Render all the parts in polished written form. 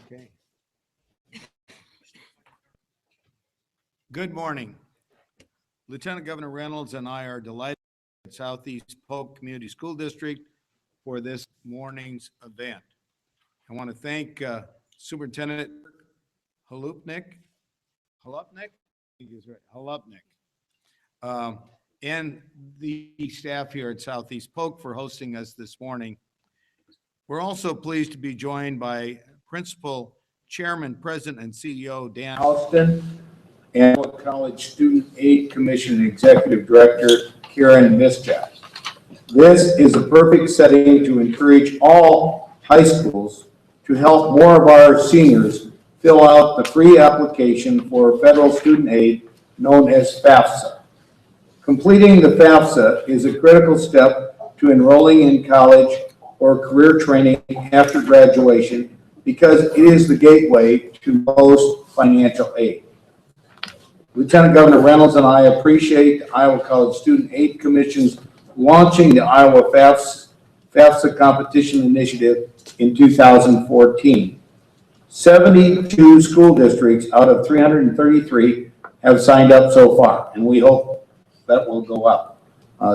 Okay. Good morning. Lieutenant Governor Reynolds and I are delighted at Southeast Polk Community School District for this morning's event. I want to thank Superintendent Halupnik, I think he's right, and the staff here at Southeast Polk for hosting us this morning. We're also pleased to be joined by Principal, Chairman, President, and CEO Dan Alston, and College Student Aid Commission Executive Director Karen Mischak. This is a perfect setting to encourage all high schools to help more of our seniors fill out the free application for federal student aid known as FAFSA. Completing the FAFSA is a critical step to enrolling in college or career training after graduation because it is the gateway to most financial aid. Lieutenant Governor Reynolds and I appreciate the Iowa College Student Aid Commission's launching the Iowa FAFSA competition initiative in 2014. 72 school districts out of 333 have signed up so far, and we hope that will go up.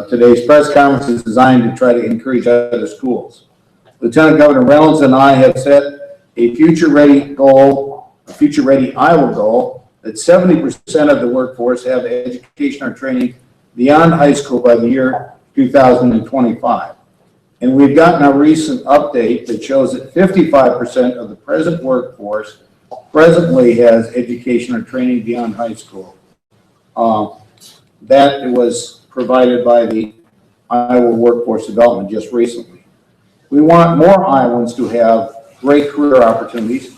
Today's press conference is designed to try to encourage other schools. Lieutenant Governor Reynolds and I have set a future-ready goal, a future-ready Iowa goal, that 70% of the workforce have education or training beyond high school by the year 2025. And we've gotten a recent update that shows that 55% of the present workforce presently has education or training beyond high school. That was provided by the Iowa Workforce Development just recently. We want more Iowans to have great career opportunities,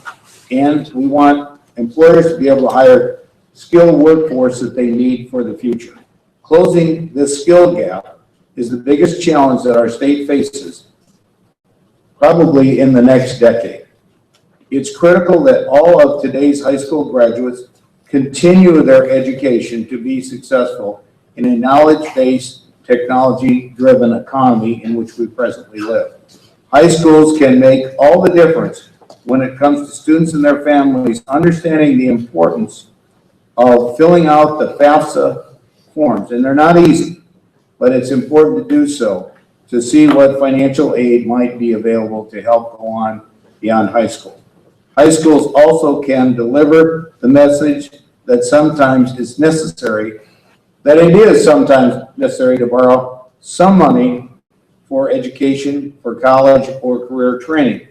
and we want employers to be able to hire skilled workforce that they need for the future. Closing this skill gap is the biggest challenge that our state faces, probably in the next decade. It's critical that all of today's high school graduates continue their education to be successful in a knowledge-based, technology-driven economy in which we presently live. High schools can make all the difference when it comes to students and their families understanding the importance of filling out the FAFSA forms. And they're not easy, but it's important to do so to see what financial aid might be available to help go on beyond high school. High schools also can deliver the message that sometimes it's necessary, that it is sometimes necessary to borrow some money for education, for college, or career training.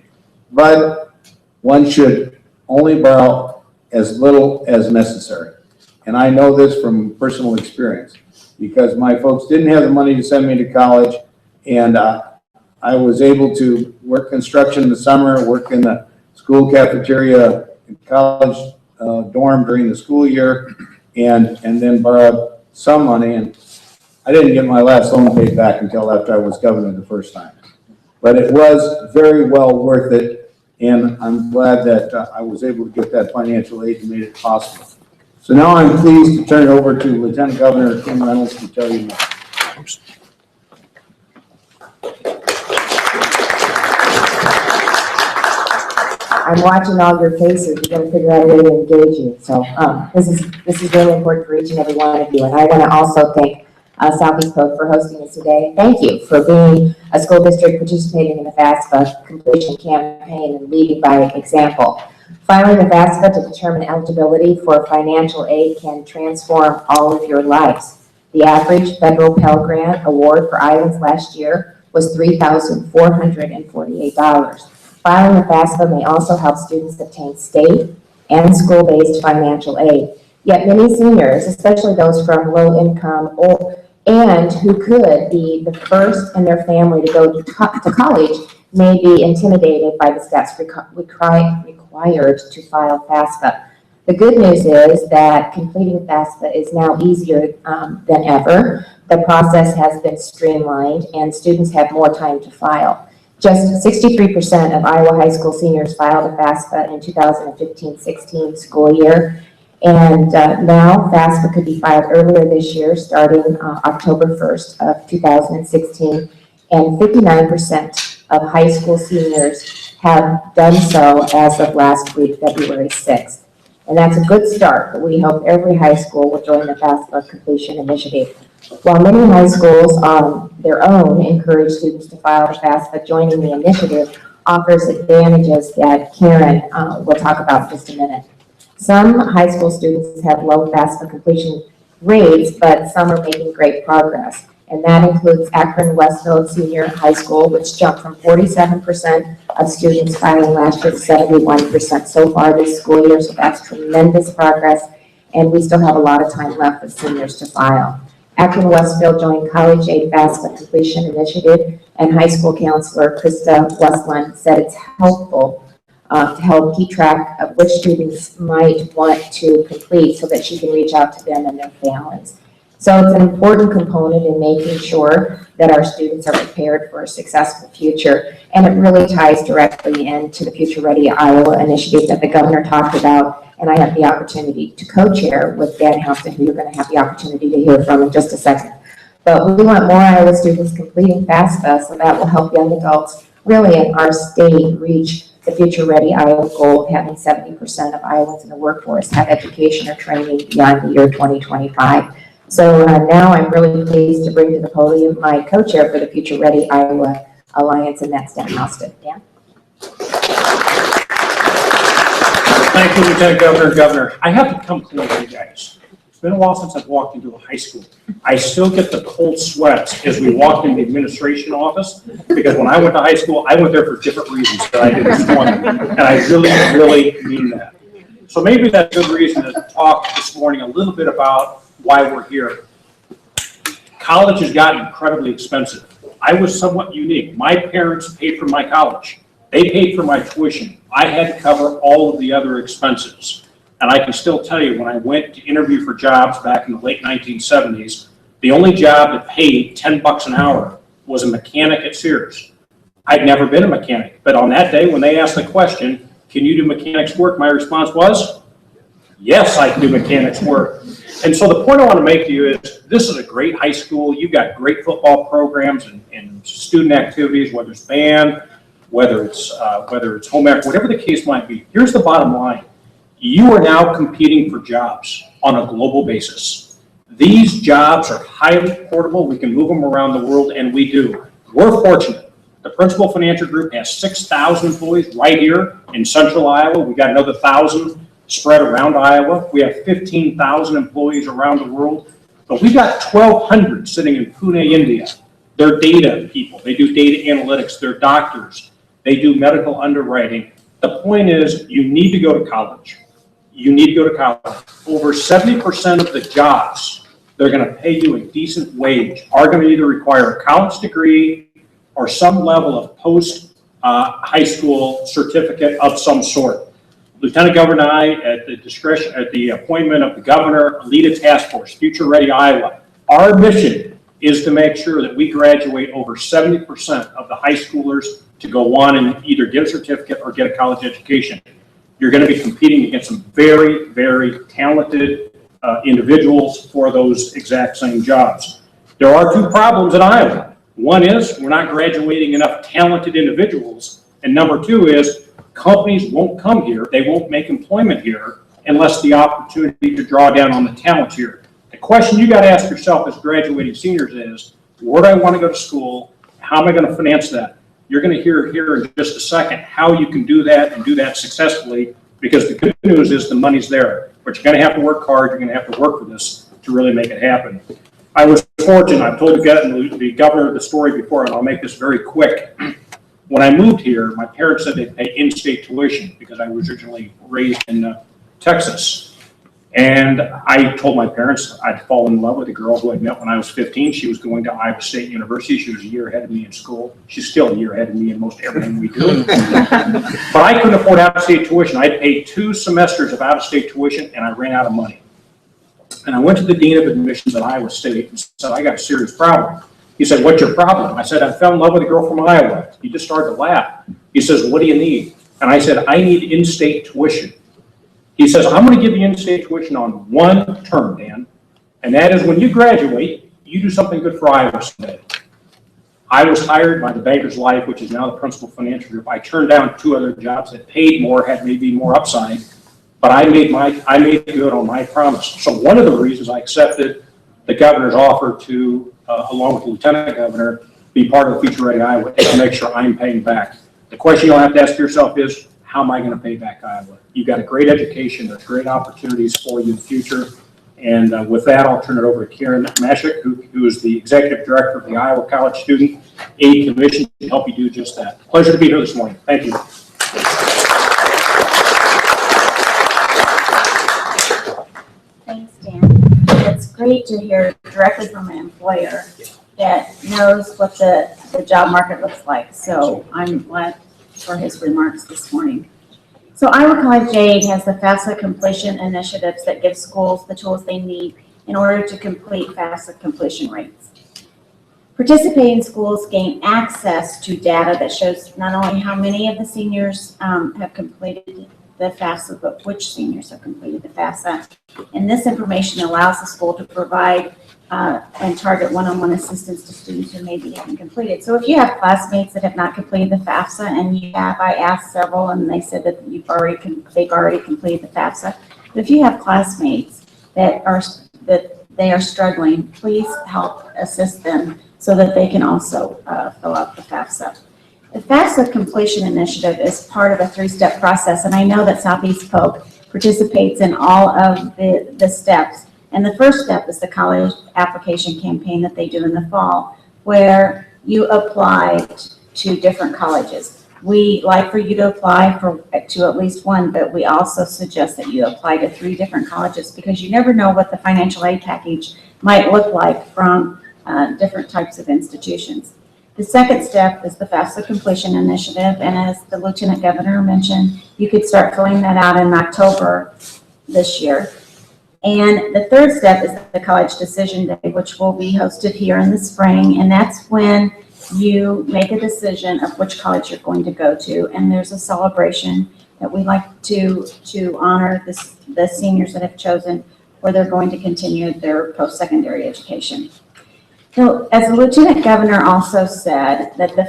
But one should only borrow as little as necessary. And I know this from personal experience because my folks didn't have the money to send me to college, and I was able to work construction in the summer, work in the school cafeteria, college dorm during the school year, and then borrowed some money. And I didn't get my last loan paid back until after I was governor the first time. But it was very well worth it, and I'm glad that I was able to get that financial aid and made it possible. So now I'm pleased to turn it over to Lieutenant Governor Kim Reynolds to tell you more. I'm watching all your faces. We're going to figure out a way to engage you. So this is really important for each and every one of you. And I want to also thank Southeast Polk for hosting us today. Thank you for being a school district participating in the FAFSA completion campaign and leading by example. Filing the FAFSA to determine eligibility for financial aid can transform all of your lives. The average federal Pell Grant award for Iowans last year was $3,448. Filing the FAFSA may also help students obtain state and school-based financial aid. Yet many seniors, especially those from low income and who could be the first in their family to go to college, may be intimidated by the steps required to file FAFSA. The good news is that completing FAFSA is now easier than ever. The process has been streamlined and students have more time to file. Just 63% of Iowa high school seniors filed a FAFSA in 2015-16 school year. And now FAFSA could be filed earlier this year, starting October 1st of 2016. And 59% of high school seniors have done so as of last week, February 6th. And that's a good start, but we hope every high school will join the FAFSA completion initiative. While many high schools on their own encourage students to file the FAFSA, joining the initiative offers advantages that Karen will talk about in just a minute. Some high school students have low FAFSA completion rates, but some are making great progress. And that includes Akron Westfield Senior High School, which jumped from 47% of students filing last year to 71% so far this school year. So that's tremendous progress. And we still have a lot of time left for seniors to file. Akron Westfield joined College Aid FAFSA Completion Initiative, and high school counselor Krista Westland said it's helpful to help keep track of which students might want to complete so that she can reach out to them and their families. So it's an important component in making sure that our students are prepared for a successful future. And it really ties directly into the Future Ready Iowa initiative that the governor talked about. And I have the opportunity to co-chair with Dan Houston, who you're going to have the opportunity to hear from in just a second. But we want more Iowa students completing FAFSA, so that will help young adults really in our state reach the Future Ready Iowa goal of having 70% of Iowans in the workforce have education or training beyond the year 2025. So now I'm really pleased to bring to the podium my co-chair for the Future Ready Iowa Alliance, and that's Dan Houston. Dan? Thank you, Lieutenant Governor and Governor. I have to come clean with you guys. It's been a while since I've walked into a high school. I still get the cold sweats as we walk in the administration office, because when I went to high school, I went there for different reasons than I did this morning. And I really, really mean that. So maybe that's a good reason to talk this morning a little bit about why we're here. College has gotten incredibly expensive. I was somewhat unique. My parents paid for my college. They paid for my tuition. I had to cover all of the other expenses. And I can still tell you, when I went to interview for jobs back in the late 1970s, the only job that paid $10 an hour was a mechanic at Sears. I'd never been a mechanic, but on that day when they asked the question, can you do mechanics work? My response was, yes, I can do mechanics work. And so the point I want to make to you is this is a great high school. You've got great football programs and student activities, whether it's band, whether it's home ec, whatever the case might be. Here's the bottom line. You are now competing for jobs on a global basis. These jobs are highly portable. We can move them around the world, and we do. We're fortunate. The Principal Financial Group has 6,000 employees right here in central Iowa. We got another 1,000 spread around Iowa. We have 15,000 employees around the world, but we've got 1,200 sitting in Pune, India. They're data people. They do data analytics. They're doctors. They do medical underwriting. The point is, you need to go to college. You need to go to college. Over 70% of the jobs they're going to pay you a decent wage are going to either require a college degree or some level of post high school certificate of some sort. Lieutenant Governor and I, at the appointment of the governor, lead a task force, Future Ready Iowa. Our mission is to make sure that we graduate over 70% of the high schoolers to go on and either get a certificate or get a college education. You're going to be competing against some very, very talented individuals for those exact same jobs. There are two problems in Iowa. One is we're not graduating enough talented individuals, and number two is companies won't come here, they won't make employment here unless the opportunity to draw down on the talent here. The question you got to ask yourself as graduating seniors is, where do I want to go to school? How am I going to finance that? You're going to hear here in just a second how you can do that and do that successfully, because the good news is the money's there, but you're going to have to work hard, you're going to have to work for this to really make it happen. I was fortunate, I've told the governor the story before, and I'll make this very quick. When I moved here, my parents said they'd pay in-state tuition because I was originally raised in Texas. And I told my parents I'd fallen in love with a girl who I'd met when I was 15. She was going to Iowa State University. She was a year ahead of me in school. She's still a year ahead of me in most everything we do. But I couldn't afford out-of-state tuition. I paid 2 semesters of out-of-state tuition, and I ran out of money. And I went to the Dean of Admissions at Iowa State and said, I got a serious problem. He said, what's your problem? I said, I fell in love with a girl from Iowa. He just started to laugh. He says, what do you need? And I said, I need in-state tuition. He says, I'm going to give you in-state tuition on 1 term, Dan. And that is when you graduate, you do something good for Iowa State. I was hired by the Bankers Life, which is now the Principal Financial Group. I turned down 2 other jobs that paid more, had maybe more upside, but I made good on my promise. So one of the reasons I accepted the governor's offer to, along with the lieutenant governor, be part of the Future Ready Iowa is to make sure I'm paying back. The question you'll have to ask yourself is, how am I going to pay back Iowa? You've got a great education. There's great opportunities for you in the future. And with that, I'll turn it over to Karen Mashik, who is the Executive Director of the Iowa College Student Aid Commission, to help you do just that. Pleasure to be here this morning. Thank you. Thanks, Dan. It's great to hear directly from an employer that knows what the job market looks like. So I'm glad for his remarks this morning. So Iowa College Aid has the FAFSA completion initiatives that give schools the tools they need in order to complete FAFSA completion rates. Participating schools gain access to data that shows not only how many of the seniors have completed the FAFSA, but which seniors have completed the FAFSA. And this information allows the school to provide and target one-on-one assistance to students who maybe haven't completed. So if you have classmates that have not completed the FAFSA, and I asked several and they said that they've already completed the FAFSA. But if you have classmates that they are struggling, please help assist them so that they can also fill out the FAFSA. The FAFSA completion initiative is part of a 3-step process, and I know that Southeast Polk participates in all of the steps. And the first step is the college application campaign that they do in the fall, where you apply to different colleges. We like for you to apply to at least one, but we also suggest that you apply to 3 different colleges because you never know what the financial aid package might look like from different types of institutions. The second step is the FAFSA completion initiative, and as the Lieutenant Governor mentioned, you could start filling that out in October this year. And the third step is the College Decision Day, which will be hosted here in the spring, and that's when you make a decision of which college you're going to go to, and there's a celebration that we like to honor the seniors that have chosen where they're going to continue their post-secondary education. So, as the Lieutenant Governor also said, that the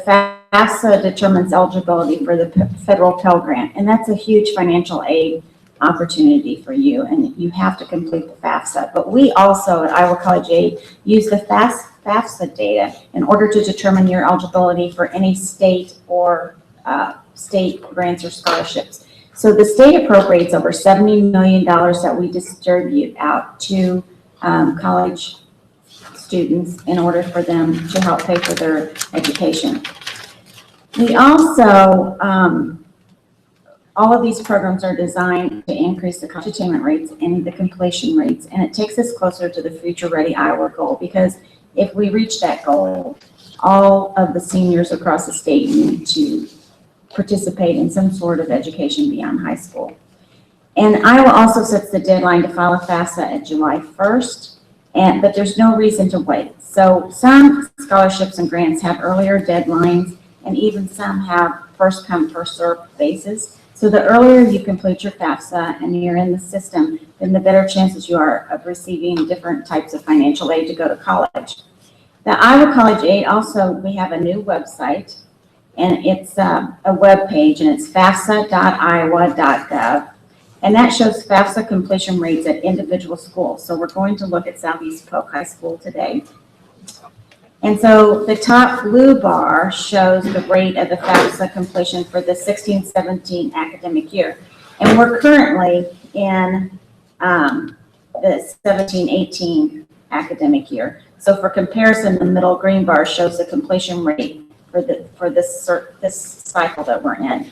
FAFSA determines eligibility for the federal Pell Grant, and that's a huge financial aid opportunity for you, and you have to complete the FAFSA. But we also at Iowa College Aid use the FAFSA data in order to determine your eligibility for any state or state grants or scholarships. So the state appropriates over $70 million that we distribute out to college students in order for them to help pay for their education. We also, all of these programs are designed to increase the college attainment rates and the completion rates, and it takes us closer to the Future Ready Iowa goal, because if we reach that goal, all of the seniors across the state need to participate in some sort of education beyond high school. And Iowa also sets the deadline to file a FAFSA at July 1st, but there's no reason to wait. So some scholarships and grants have earlier deadlines, and even some have first come, first served basis. So the earlier you complete your FAFSA and you're in the system, then the better chances you are of receiving different types of financial aid to go to college. The Iowa College Aid also, we have a new website, and it's a web page, and it's fafsa.iowa.gov. And that shows FAFSA completion rates at individual schools. So we're going to look at Southeast Polk High School today. And so the top blue bar shows the rate of the FAFSA completion for the 16-17 academic year. And we're currently in the 17-18 academic year. So for comparison, the middle green bar shows the completion rate for this cycle that we're in.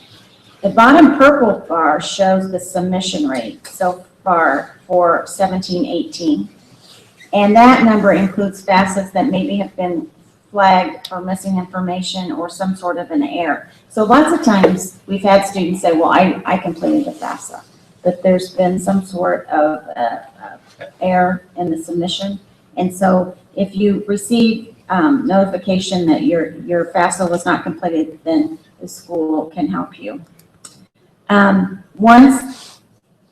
The bottom purple bar shows the submission rate so far for 17-18. And that number includes FAFSAs that maybe have been flagged for missing information or some sort of an error. So lots of times we've had students say, well, I completed the FAFSA, but there's been some sort of error in the submission. And so if you receive notification that your FAFSA was not completed, then the school can help you. Once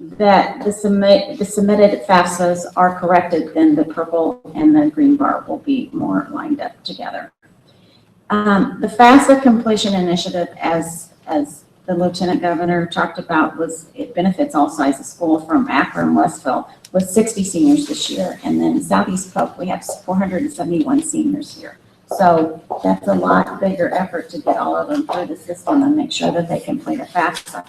that the submitted FAFSAs are corrected, then the purple and the green bar will be more lined up together. The FAFSA completion initiative, as the Lieutenant Governor talked about, it benefits all sizes of school from Akron and Westville, with 60 seniors this year. And then Southeast Polk, we have 471 seniors here. So that's a lot bigger effort to get all of them through the system and make sure that they complete a FAFSA.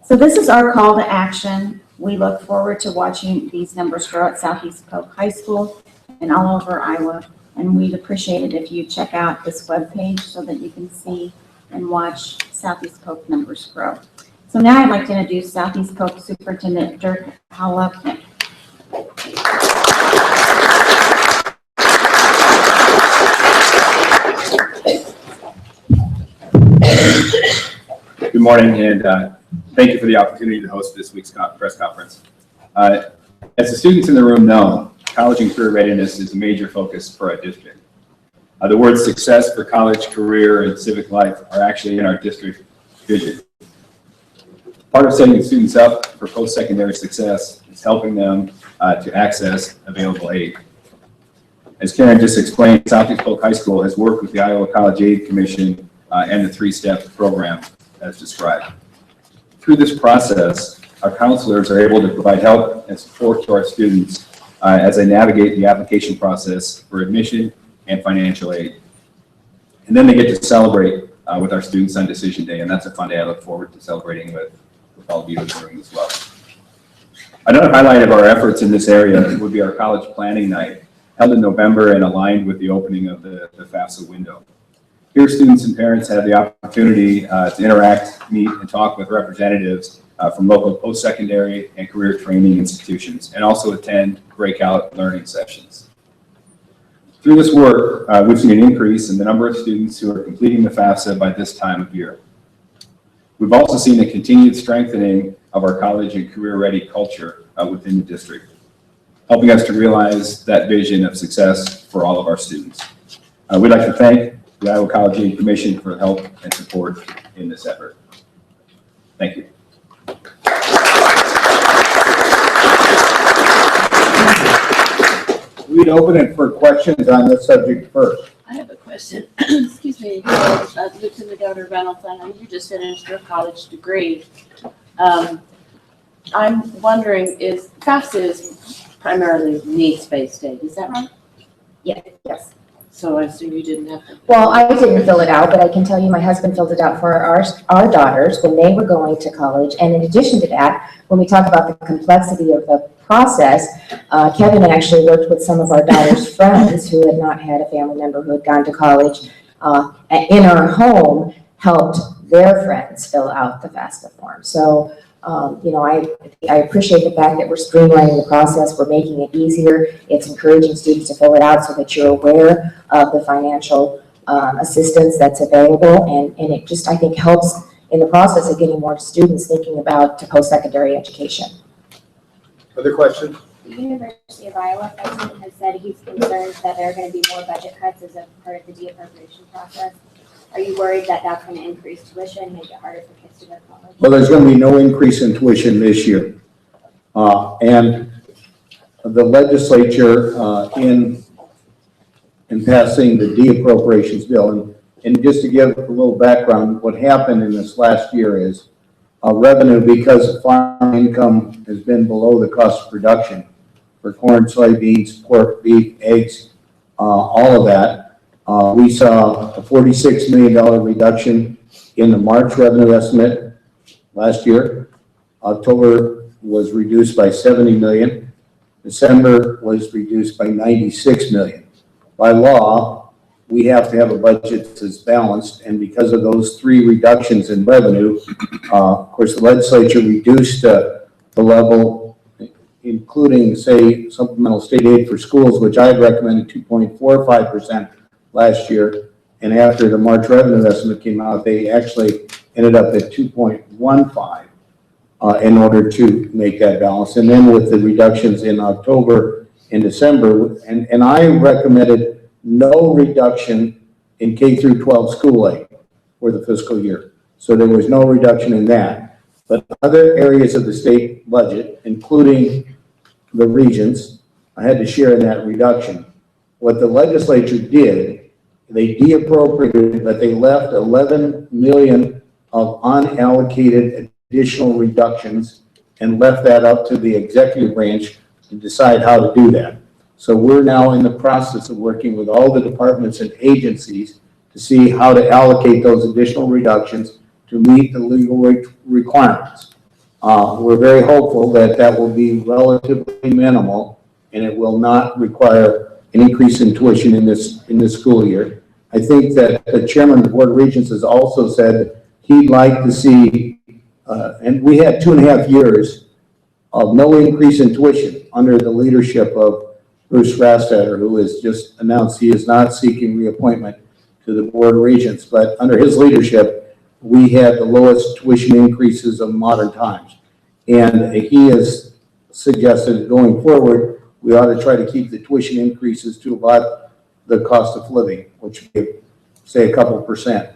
So this is our call to action. We look forward to watching these numbers grow at Southeast Polk High School and all over Iowa. And we'd appreciate it if you check out this webpage so that you can see and watch Southeast Polk numbers grow. So now I'd like to introduce Southeast Polk Superintendent Dirk Holopnik. Good morning, and thank you for the opportunity to host this week's press conference. As the students in the room know, college and career readiness is a major focus for our district. The words success for college, career, and civic life are actually in our district vision. Part of setting students up for post-secondary success is helping them to access available aid. As Karen just explained, Southeast Polk High School has worked with the Iowa College Aid Commission and the three-step program as described. Through this process, our counselors are able to provide help and support to our students as they navigate the application process for admission and financial aid. And then they get to celebrate with our students on Decision Day, and that's a fun day I look forward to celebrating with all of you in the room as well. Another highlight of our efforts in this area would be our college planning night, held in November and aligned with the opening of the FAFSA window. Here, students and parents have the opportunity to interact, meet, and talk with representatives from local post-secondary and career training institutions, and also attend breakout learning sessions. Through this work, we've seen an increase in the number of students who are completing the FAFSA by this time of year. We've also seen a continued strengthening of our college and career-ready culture within the district, helping us to realize that vision of success for all of our students. We'd like to thank the Iowa College Aid Commission for help and support in this effort. Thank you. We'd open it for questions on this subject first. I have a question. Excuse me, Lieutenant Governor Reynolds, I know you just finished your college degree. I'm wondering, FAFSA is primarily needs-based aid, is that right? Yes. So I assume you didn't have to. Well, I didn't fill it out, but I can tell you my husband filled it out for our daughters when they were going to college. And in addition to that, when we talk about the complexity of the process, Kevin actually worked with some of our daughters' friends who had not had a family member who had gone to college in our home, helped their friends fill out the FAFSA form. So, I appreciate the fact that we're streamlining the process. We're making it easier. It's encouraging students to fill it out so that you're aware of the financial assistance that's available. And it just, I think, helps in the process of getting more students thinking about post-secondary education. Other questions? The University of Iowa president has said he's concerned that there are going to be more budget cuts as a part of the de-appropriation process. Are you worried that that's going to increase tuition, make it harder for kids to go to college? Well, there's going to be no increase in tuition this year. And the legislature in passing the de-appropriations bill, and just to give a little background, what happened in this last year is revenue, because farm income has been below the cost of production for corn, soybeans, pork, beef, eggs, all of that. We saw a $46 million reduction in the March revenue estimate last year. October was reduced by 70 million. December was reduced by 96 million. By law, we have to have a budget that's balanced, and because of those three reductions in revenue, of course, the legislature reduced the level, including, say, supplemental state aid for schools, which I had recommended 2.45% last year, and after the March revenue estimate came out, they actually ended up at 2.15 in order to make that balance. And then with the reductions in October and December, and I recommended no reduction in K through 12 school aid for the fiscal year. So there was no reduction in that. But other areas of the state budget, including the regions, I had to share in that reduction. What the legislature did They de-appropriated, but they left 11 million of unallocated additional reductions and left that up to the executive branch to decide how to do that. So we're now in the process of working with all the departments and agencies to see how to allocate those additional reductions to meet the legal requirements. We're very hopeful that that will be relatively minimal and it will not require an increase in tuition in this school year. I think that the chairman of the Board of Regents has also said he'd like to see, and we had 2.5 years of no increase in tuition under the leadership of Bruce Rastetter, who has just announced he is not seeking reappointment to the Board of Regents. But under his leadership, we had the lowest tuition increases of modern times. And he has suggested going forward, we ought to try to keep the tuition increases to about the cost of living, which would be, say, a couple %.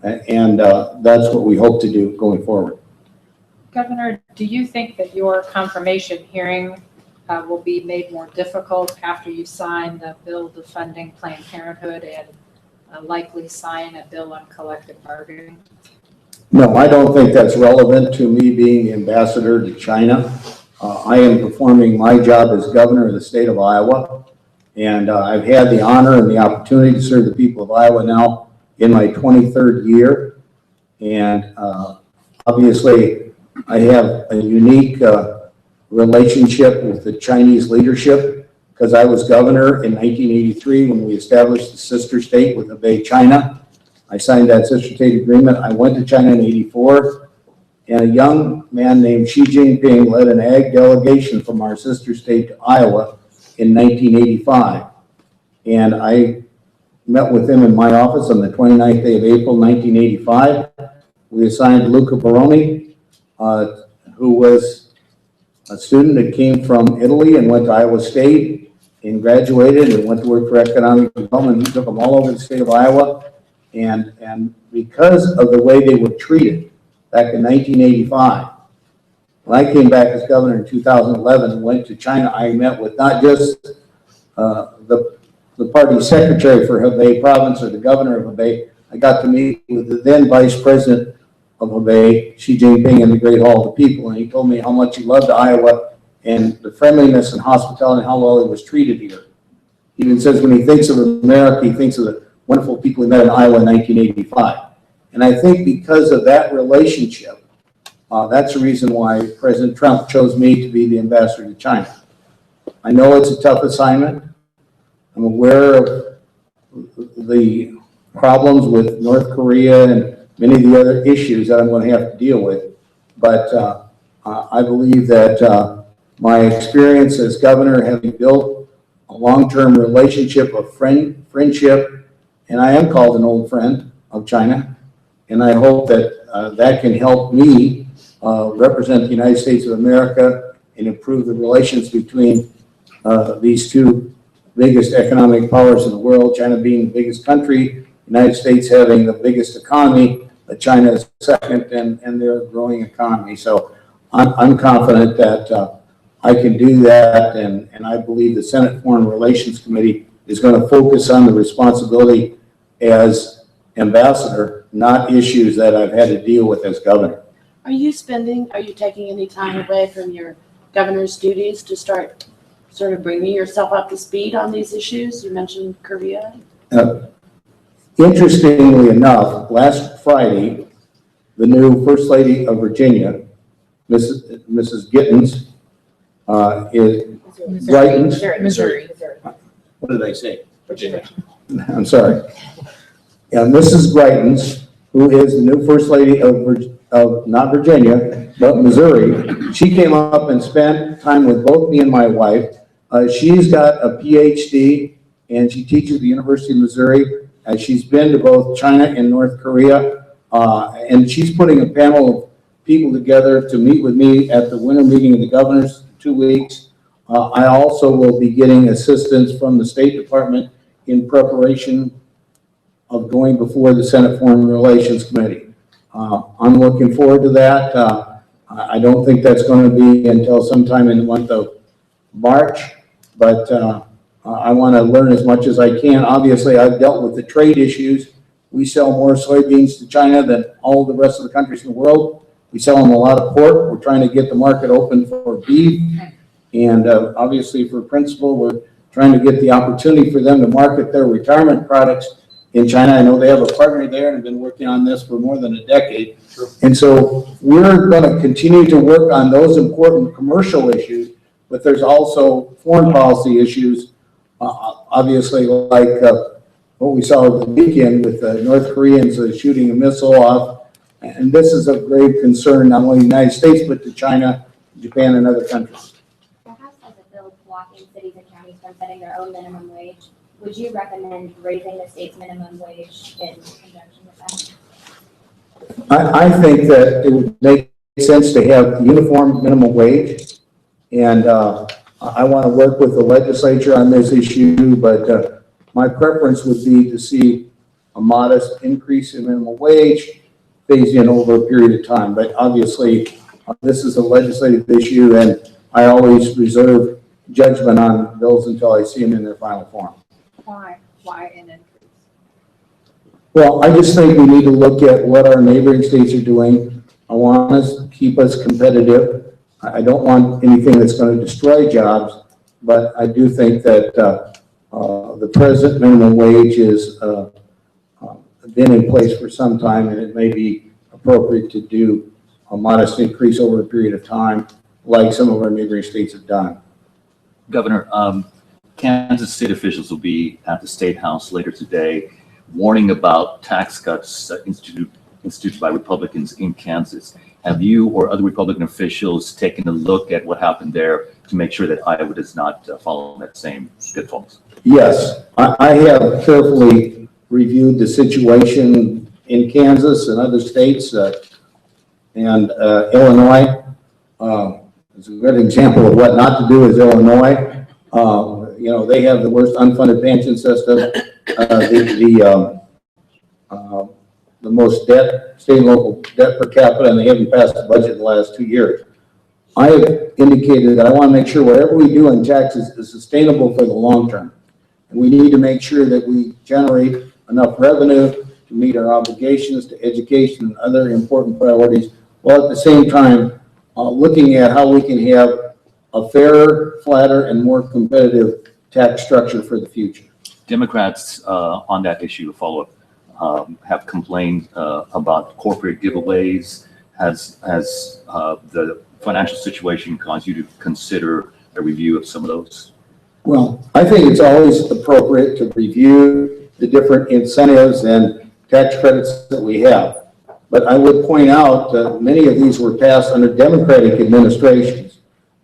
And that's what we hope to do going forward. Governor, do you think that your confirmation hearing will be made more difficult after you sign the bill defunding Planned Parenthood and likely sign a bill on collective bargaining? No, I don't think that's relevant to me being the ambassador to China. I am performing my job as governor of the state of Iowa, and I've had the honor and the opportunity to serve the people of Iowa now in my 23rd year. And obviously, I have a unique relationship with the Chinese leadership because I was governor in 1983 when we established the sister state with Hebei, China. I signed that sister state agreement. I went to China in '84, and a young man named Xi Jinping led an ag delegation from our sister state to Iowa in 1985. And I met with him in my office on the 29th day of April, 1985. We assigned Luca Baroni, who was a student that came from Italy and went to Iowa State and graduated and went to work for economic development. He took them all over the state of Iowa. And because of the way they were treated back in 1985, when I came back as governor in 2011 and went to China, I met with not just the party secretary for Hebei province or the governor of Hebei. I got to meet with the then vice president of Hebei, Xi Jinping, in the Great Hall of the People, and he told me how much he loved Iowa and the friendliness and hospitality and how well he was treated here. He even says when he thinks of America, he thinks of the wonderful people he met in Iowa in 1985. And I think because of that relationship, that's the reason why President Trump chose me to be the ambassador to China. I know it's a tough assignment. I'm aware of the problems with North Korea and many of the other issues that I'm going to have to deal with. But I believe that my experience as governor, having built a long-term relationship of friendship, and I am called an old friend of China, and I hope that that can help me represent the United States of America and improve the relations between these two biggest economic powers in the world, China being the biggest country, United States having the biggest economy, but China is second, and they're a growing economy. So I'm confident that I can do that, and I believe the Senate Foreign Relations Committee is going to focus on the responsibility as ambassador, not issues that I've had to deal with as governor. Are you taking any time away from your governor's duties to start sort of bringing yourself up to speed on these issues? You mentioned Korea. Interestingly enough, last Friday, the new First Lady of Virginia, Mrs. Gittens, Missouri. What did I say? Virginia. I'm sorry. Yeah, Mrs. Greitens, who is the new First Lady of not Virginia, but Missouri, she came up and spent time with both me and my wife. She's got a PhD, and she teaches at the University of Missouri. She's been to both China and North Korea, and she's putting a panel of people together to meet with me at the winter meeting of the governors in 2 weeks. I also will be getting assistance from the State Department in preparation of going before the Senate Foreign Relations Committee. I'm looking forward to that. I don't think that's going to be until sometime in the month of March, but I want to learn as much as I can. Obviously, I've dealt with the trade issues. We sell more soybeans to China than all the rest of the countries in the world. We sell them a lot of pork. We're trying to get the market open for beef. And obviously for Principal, we're trying to get the opportunity for them to market their retirement products in China. I know they have a partner there and have been working on this for more than a decade. And so we're going to continue to work on those important commercial issues, but there's also foreign policy issues, obviously like what we saw over the weekend with the North Koreans shooting a missile off. And this is a grave concern, not only in the United States, but to China, Japan, and other countries. The House has a bill blocking cities and counties from setting their own minimum wage. Would you recommend raising the state's minimum wage in conjunction with that? I think that it would make sense to have uniform minimum wage. And I want to work with the legislature on this issue, but my preference would be to see a modest increase in minimum wage phased in over a period of time. But obviously, this is a legislative issue, and I always reserve judgment on bills until I see them in their final form. Why an increase? Well, I just think we need to look at what our neighboring states are doing. I want us to keep us competitive. I don't want anything that's going to destroy jobs, but I do think that the present minimum wage has been in place for some time, and it may be appropriate to do a modest increase over a period of time, like some of our neighboring states have done. Governor, Kansas state officials will be at the State House later today warning about tax cuts instituted by Republicans in Kansas. Have you or other Republican officials taken a look at what happened there to make sure that Iowa does not follow that same pitfalls? Yes, I have carefully reviewed the situation in Kansas and other states and Illinois. It's a good example of what not to do is Illinois. You know, they have the worst unfunded pension system, the most debt, state and local debt per capita, and they haven't passed a budget in the last 2 years. I have indicated that I want to make sure whatever we do in taxes is sustainable for the long term. And we need to make sure that we generate enough revenue to meet our obligations to education and other important priorities, while at the same time looking at how we can have a fairer, flatter, and more competitive tax structure for the future. Democrats on that issue, follow-up, have complained about corporate giveaways. Has the financial situation caused you to consider a review of some of those? Well, I think it's always appropriate to review the different incentives and tax credits that we have. But I would point out that many of these were passed under Democratic administrations.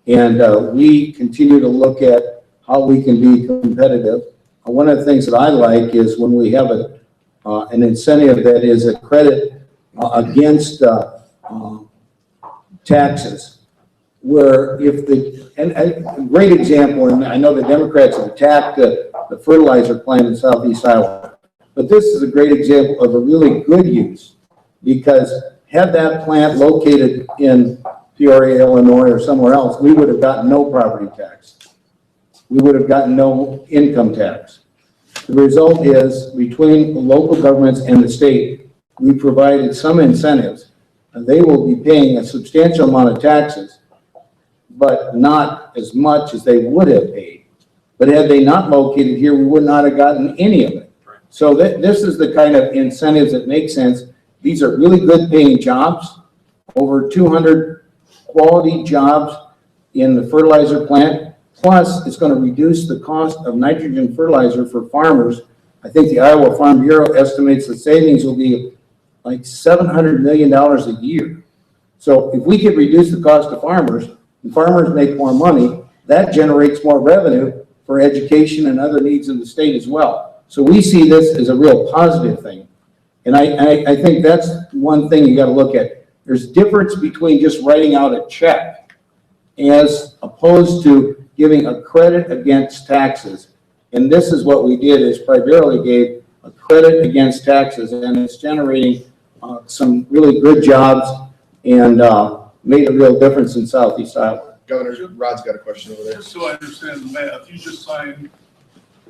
And we continue to look at how we can be competitive. One of the things that I like is when we have an incentive that is a credit against taxes, where if and a great example, and I know the Democrats have attacked the fertilizer plant in Southeast Iowa, but this is a great example of a really good use, because had that plant located in Peoria, Illinois, or somewhere else, we would have gotten no property tax. We would have gotten no income tax. The result is, between the local governments and the state, we provided some incentives, and they will be paying a substantial amount of taxes, but not as much as they would have paid. But had they not located here, we would not have gotten any of it. So this is the kind of incentives that make sense. These are really good paying jobs, over 200 quality jobs in the fertilizer plant. Plus, it's going to reduce the cost of nitrogen fertilizer for farmers. I think the Iowa Farm Bureau estimates the savings will be like $700 million a year. So if we could reduce the cost to farmers, and farmers make more money, that generates more revenue for education and other needs in the state as well. So we see this as a real positive thing. And I think that's one thing you got to look at. There's a difference between just writing out a check as opposed to giving a credit against taxes. And this is what we did, is primarily gave a credit against taxes, and it's generating some really good jobs and made a real difference in Southeast Iowa. Governor, Rod's got a question over there. Just so I understand the math, you just signed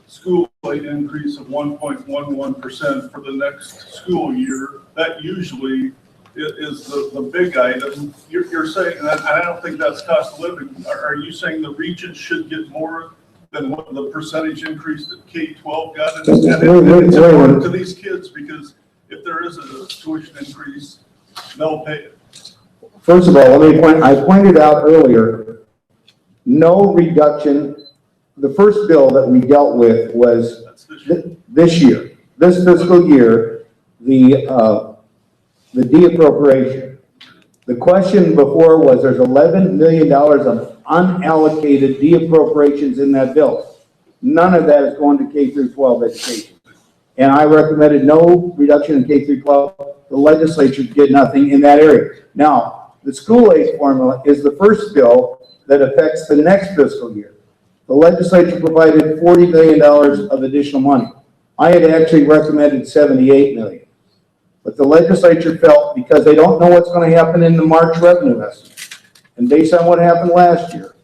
school rate increase of 1.11% for the next school year. That usually is the big item. You're saying that, and I don't think that's cost of living. Are you saying the region should get more than what the percentage increase that K-12 got? And it's important to these kids because if there is a tuition increase, they'll pay it. First of all, I pointed out earlier, no reduction. The first bill that we dealt with was this year, this fiscal year, the de-appropriation. The question before was there's $11 million of unallocated de-appropriations in that bill. None of that is going to K through 12 education. And I recommended no reduction in K through 12. The legislature did nothing in that area. Now, the school aid formula is the first bill that affects the next fiscal year. The legislature provided $40 million of additional money. I had actually recommended $78 million. But the legislature felt because they don't know what's going to happen in the March revenue estimate, and based on what happened last year,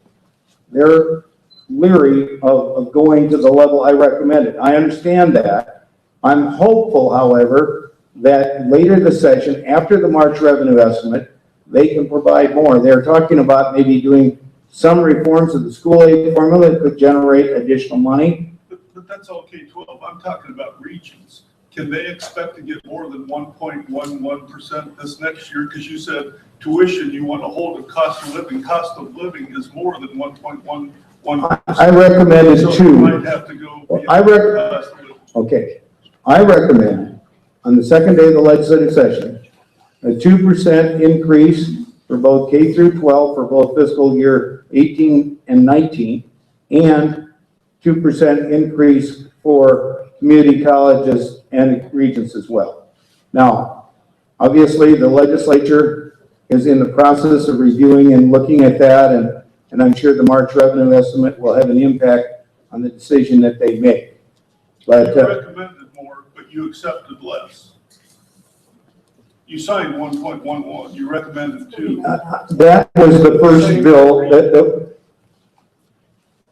they're leery of going to the level I recommended. I understand that. I'm hopeful, however, that later this session, after the March revenue estimate, they can provide more. They're talking about maybe doing some reforms of the school aid formula that could generate additional money. But that's all K-12. I'm talking about regions. Can they expect to get more than 1.11% this next year? Because you said tuition, you want to hold a cost of living. Cost of living is more than 1.11%. I recommended So two. you might have to go beyond cost of living. Okay, I recommend on the second day of the legislative session, a 2% increase for both K through 12 for both fiscal year 18 and 19, and 2% increase for community colleges and regions as well. Now, obviously, the legislature is in the process of reviewing and looking at that, and I'm sure the March revenue estimate will have an impact on the decision that they make. But You recommended more, but you accepted less. You signed 1.11, you recommended 2. that was the first bill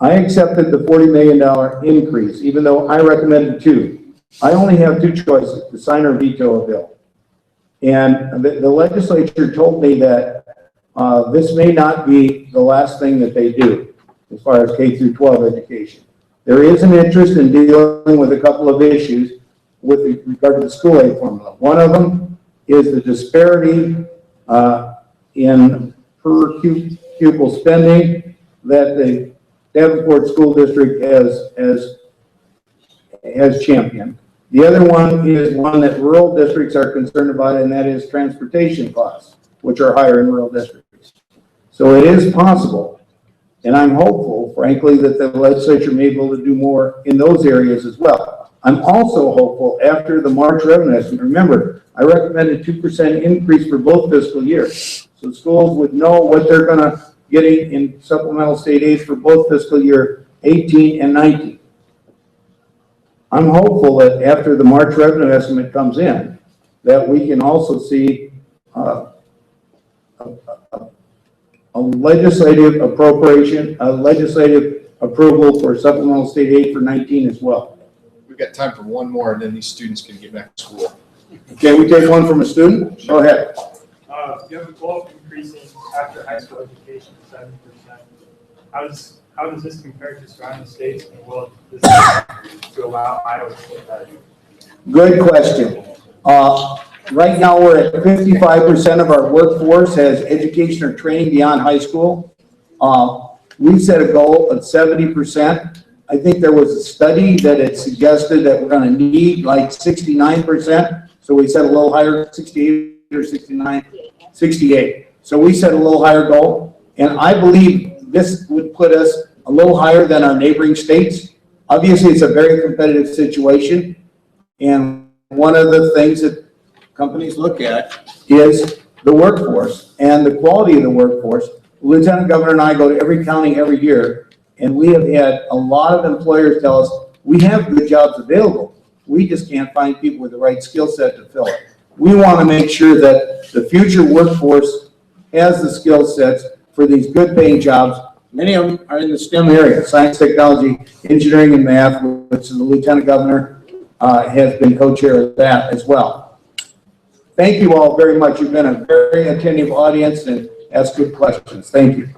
I accepted the $40 million increase, even though I recommended 2. I only have 2 choices, to sign or veto a bill. And the legislature told me that this may not be the last thing that they do as far as K through 12 education. There is an interest in dealing with a couple of issues with regard to the school aid formula. One of them is the disparity in per pupil spending that the Davenport School District has championed. The other one is one that rural districts are concerned about, and that is transportation costs, which are higher in rural districts. So it is possible, and I'm hopeful, frankly, that the legislature may be able to do more in those areas as well. I'm also hopeful after the March revenue estimate. Remember, I recommended 2% increase for both fiscal years. So schools would know what they're going to get in supplemental state aid for both fiscal year 18 and 19. I'm hopeful that after the March revenue estimate comes in, that we can also see a legislative appropriation, a legislative approval for supplemental state aid for 19 as well. We've got time for one more, and then these students can get back to school. Can we take one from a student? Go ahead. You have a goal of increasing after high school education to 7%. How does this compare to surrounding states, and will this to allow Iowa to take that? Good question. Right now, we're at 55% of our workforce has education or training beyond high school. We set a goal of 70%. I think there was a study that had suggested that we're going to need like 69%. So we set a little higher, 68 or 69, 68. So we set a little higher goal. And I believe this would put us a little higher than our neighboring states. Obviously, it's a very competitive situation. And one of the things that companies look at is the workforce and the quality of the workforce. Lieutenant Governor and I go to every county every year, and we have had a lot of employers tell us, we have good jobs available. We just can't find people with the right skill set to fill it. We want to make sure that the future workforce has the skill sets for these good paying jobs, Many of them are in the STEM area, science, technology, engineering, and math, which the Lieutenant Governor has been co-chair of that as well. Thank you all very much. You've been a very attentive audience and asked good questions. Thank you.